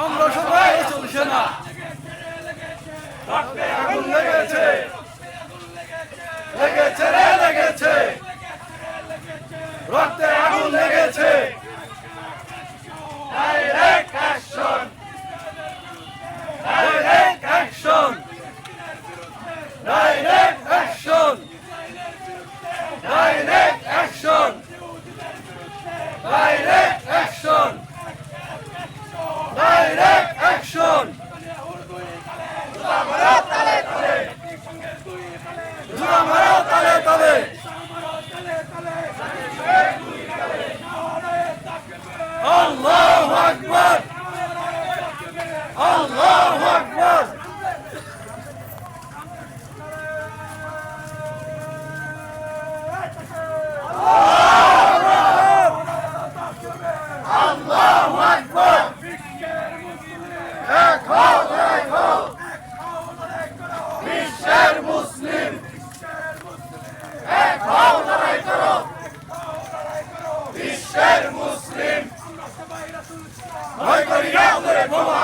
আমরা সবাই চলছে না, আগুন লেগেছে, লেগেছে রে লেগেছে, রক্তে আগুন লেগেছে। Direct action, direct action, direct action, direct action, direct action, direct action. জুতা মারো তালে তালে, জুতা মারো তালে তালে, আল্লাহু আকবার, আল্লাহু আকবার। আল্লাহু আকবার। এক হও, এক হও, বিশ্বের মুসলিম, এক হও, লড়াই করো, বিশ্বের মুসলিম। ভয় করি না ওদের বোমা,